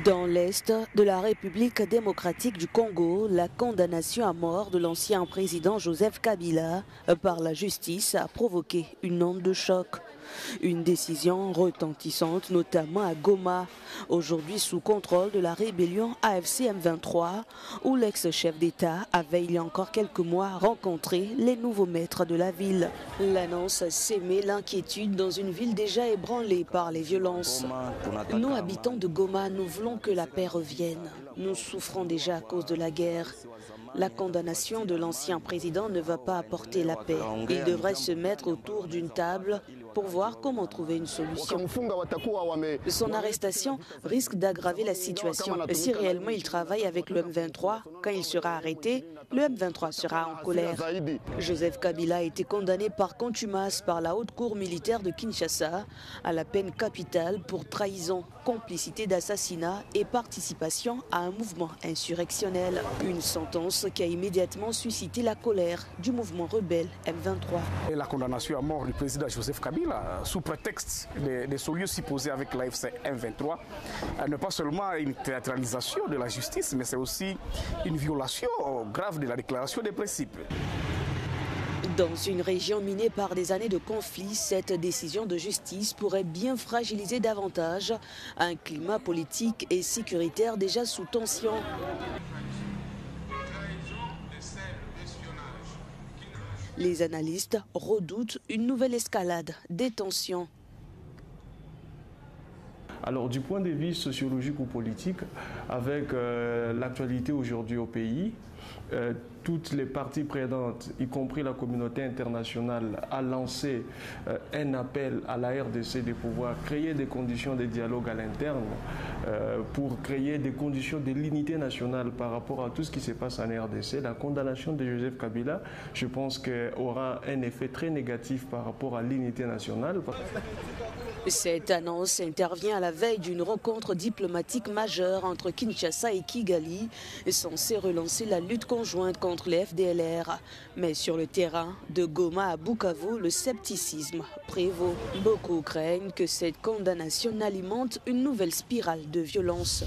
Dans l'est de la République démocratique du Congo, la condamnation à mort de l'ancien président Joseph Kabila par la justice a provoqué une onde de choc. Une décision retentissante, notamment à Goma, aujourd'hui sous contrôle de la rébellion AFC M23, où l'ex-chef d'État avait il y a encore quelques mois rencontré les nouveaux maîtres de la ville. L'annonce a sémé l'inquiétude dans une ville déjà ébranlée par les violences. Nous, habitants de Goma, nous voulons que la paix revienne. Nous souffrons déjà à cause de la guerre. La condamnation de l'ancien président ne va pas apporter la paix. Il devrait se mettre autour d'une table pour voir comment trouver une solution. Son arrestation risque d'aggraver la situation. Si réellement il travaille avec le M23, quand il sera arrêté, le M23 sera en colère. Joseph Kabila a été condamné par contumace par la haute cour militaire de Kinshasa à la peine capitale pour trahison, complicité d'assassinat et participation à un mouvement insurrectionnel. Une sentence qui a immédiatement suscité la colère du mouvement rebelle M23. Et la condamnation à mort du président Joseph Kabila, sous prétexte des solieux supposés avec l'AFC M23, n'est pas seulement une théâtralisation de la justice, mais c'est aussi une violation grave de la déclaration des principes. Dans une région minée par des années de conflits, cette décision de justice pourrait bien fragiliser davantage un climat politique et sécuritaire déjà sous tension. Les analystes redoutent une nouvelle escalade des tensions. Alors du point de vue sociologique ou politique, avec l'actualité aujourd'hui au pays, toutes les parties prenantes, y compris la communauté internationale, a lancé un appel à la RDC de pouvoir créer des conditions de dialogue à l'interne pour créer des conditions de l'unité nationale par rapport à tout ce qui se passe en RDC. La condamnation de Joseph Kabila, je pense qu'aura un effet très négatif par rapport à l'unité nationale. Cette annonce intervient à la veille d'une rencontre diplomatique majeure entre Kinshasa et Kigali, censée relancer la lutte conjointe contre les FDLR. Mais sur le terrain, de Goma à Bukavu, le scepticisme prévaut. Beaucoup craignent que cette condamnation alimente une nouvelle spirale de violence.